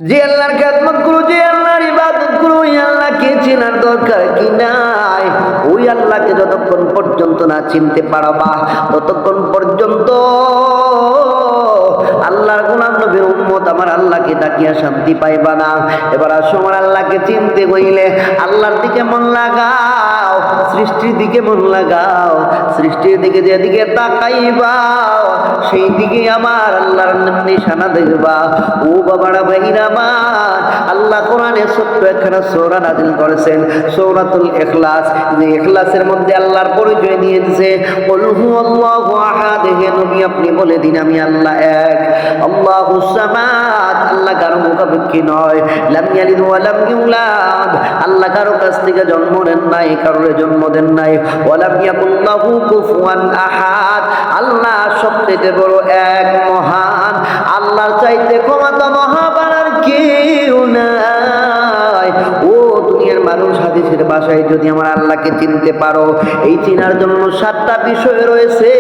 যে আল্লাহর খেদমত করো, যে আল্লাহর ইবাদত করো, ওই আল্লাহকে চেনার দরকার কি নাই? ওই আল্লাহকে যতক্ষণ পর্যন্ত না চিনতে পারবা ততক্ষণ পর্যন্ত আল্লাহর গোলাম নবীর উম্মত আমার আল্লাহকে তাকিয়া শান্তি পাইবা না। এবার আসো, আমার আল্লাহকে চিনতে হইলে আল্লাহর দিকে মন লাগাও, সৃষ্টির দিকে মন লাগাও। সৃষ্টির দিকে যেদিকে তাকাইবা সেই দিকে আমার আল্লাহর নিশানা দেখবা। ও বাবারা ভাইরা আমার, আল্লাহ কোরআনে ছোট্ট একখানা সূরা নাযিল করেছেন, সূরাতুল ইখলাস। যে ইখলাসের মধ্যে আল্লাহর পরিচয় দিয়ে দিয়েছে, কুল হুয়াল্লাহু আহাদ। হে নবী আপনি বলে দিন আমি আল্লাহ এক। আল্লাহুস সামাদ, আল্লাহ কারো মুখাপেক্ষী নয়। লাম ইয়ালিদ ওয়া লাম ইউলাদ, আল্লাহ কারো কাছ থেকে জন্ম নেন নাই, কারোর জন্ম দেন নাই। ওয়া লাম ইয়াকুল লাহু কুফুয়ান আহাদ, আল্লাহ সবচেয়ে বড় এক, মহান। আল্লাহর চাইতে ক্ষমতা মহান আর কেউ নাই। ও দুনিয়ার মানুষ, হাদিসের ভাষায় যদি আমার আল্লাহকে চিনতে পারো, এই চিনার জন্য 7টা বিষয় রয়েছে।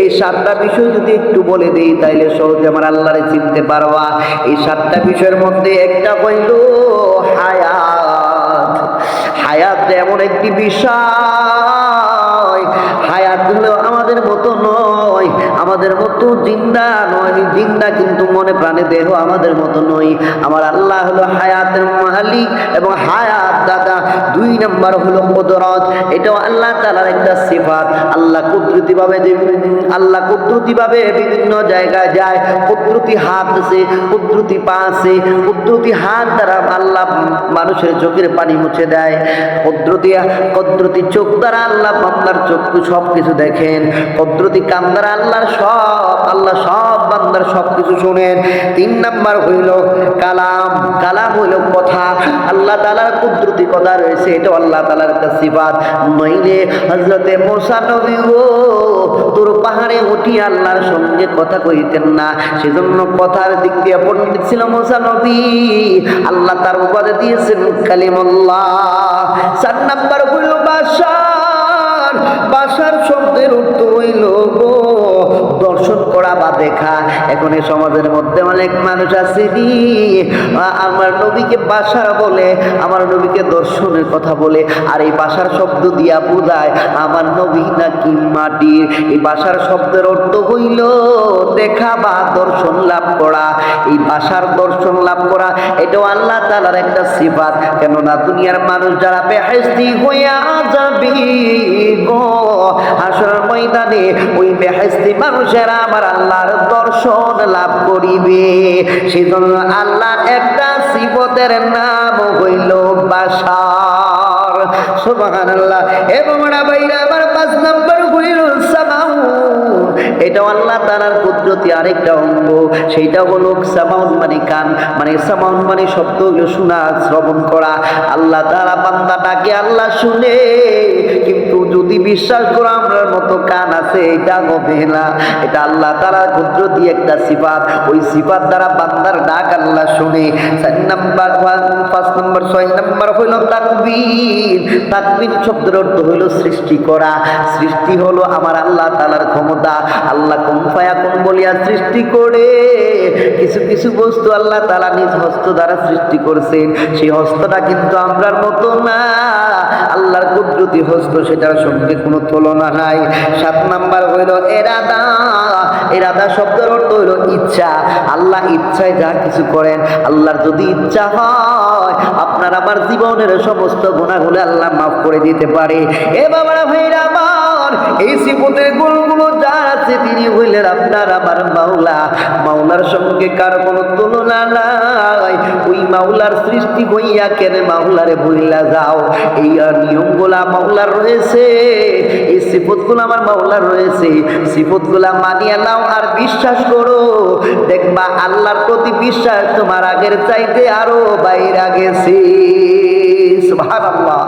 এই 7টা বিষয় যদি একটু বলে দেই তাইলে সহজে আমার আল্লাহরে চিনতে পারবা। এই 7টা বিষয়ের মধ্যে একটা হইল হায়াত। হায়াত এমন একটি বিষয়, হায়াত হলো আমাদের মতো নয়, আমাদের মতো জিন্দা নয়। জিন্দা কিন্তু মনে প্রাণে দেহ আমাদের মতো নয়। আমার আল্লাহ হলো হায়াতের মালিক এবং হায়াত দাতা। 2 নাম্বার হলো কুদরত, এটাও আল্লাহ তাআলার একটা সিফাত। আল্লাহ কুদরতিভাবে বিভিন্ন জায়গায় যায়। কুদরতি হাত আছে, কুদরতি পা আছে, কুদরতি হাত দ্বারা আল্লাহ মানুষের চোখের পানি মুছে দেয়। কুদরতি চোখ দ্বারা আল্লাহ বান্দার চক্ষু সব কিছু দেখেন। কুদরতি কান দ্বারা আল্লাহ সব বান্দার সব কিছু শোনেন। 3 নাম্বার হইল কালাম। কালাম হইল কথা। আল্লাহ তাআলার কুদরতি কথা রয়েছে, এটা আল্লাহ তাআলার একটা সিফাত। নইলে হযরতে মুসা নবী তোর পাহাড়ে উঠি আল্লাহর সঙ্গে কথা কইতেন না, সেজন্য কথার দিক দিয়ে পণ্ডিত ছিল মুসা নবী। আল্লাহ তার উপাধি দিয়েছেন কালিমুল্লাহ। 4 নাম্বার হইল বাশার। বাশার শব্দের অর্থ হইল দর্শন করা বা দেখা। এখন এই সমাজের মধ্যে অনেক মানুষ আছে আমার নবীকে বাশার বলে, আমার নবীকে দর্শনের কথা বলে। আর এই বাশার শব্দ দিয়া বোঝায় আমার নবী নাকি মাটির। এই বাশার শব্দের অর্থ হইল দেখা বা দর্শন লাভ করা। এই বাশার দর্শন লাভ করা এটাও আল্লাহ তাআলার একটা সিফাত। কেননা দুনিয়ার মানুষ যারা বেহেশতি হইয়া যাবে গো হাসরের ময়দানে, ওই বেহেশতি মানুষেরা আমার আল্লাহর দর্শন লাভ করিবে। সেজন্য আল্লাহর একটা সিফতের নাম হইল বাশার। সুবহানাল্লাহ। এবং ভাইরা আমার 5 নাম্বার হইল সামাউন। এটাও আল্লাহ তাআলার কুদরতি আরেকটা অঙ্গ। সেইটা হলো সামাউন মানে কান, মানে সামাউন মানে শব্দ শোনা, শ্রবণ করা। আল্লাহ তাআলা বান্দাটাকে আল্লাহ শুনে, কিন্তু যদি বিশ্বাস করো আমার মতো কান আছে, এটা হবে না। এটা আল্লাহ তাআলার কুদরতি একটা সিফাত। ওই সিফাত দ্বারা বান্দার ডাক আল্লাহ শুনে। 4 নাম্বার 5 নাম্বার 6 নাম্বার হইল তাকবীর। তাকবীর শব্দের অর্থ হইল সৃষ্টি করা। সৃষ্টি হলো আমার আল্লাহ তাআলার ক্ষমতা। আল্লাহ কুন ফায়াকুন বলিয়া সৃষ্টি করে কিছু কিছু বস্তু আল্লাহ তাআলা নিজ হস্ত দ্বারা সৃষ্টি করেছেন। সেই হস্তটা কিন্তু আমরার মতো না, আল্লাহর কুদরতি হস্ত, সেটার সঙ্গে কোনো তুলনা নাই। 7 নাম্বার হইল ইরাদা। ইরাদা শব্দের অর্থ হইল ইচ্ছা। আল্লাহ ইচ্ছায় যা কিছু করেন। আল্লাহর যদি ইচ্ছা হয় আপনার আমার জীবনের সমস্ত গুনাহগুলো আল্লাহ মাফ করে দিতে পারে। এ বাবারা ভাইরা আমার, এই সিফতের গুণগুলো যার আছে তিনি হইলেন আপনার আমার মাওলা। মাওলার সঙ্গে কার কোনো তুলনা নাই। ওই মাওলার সৃষ্টি হইয়া কেন মাওলারে ভুইলা যাও? এই নিয়মগুলা মাওলার রয়েছে, এই সিফতগুলো আমার মাওলার রয়েছে। সিফতগুলা মানিয়া নাও আর বিশ্বাস করো, দেখবা আল্লাহর প্রতি বিশ্বাস তোমার আগের চাইতে আরো বাইরে গেছে। সুবহানাল্লাহ।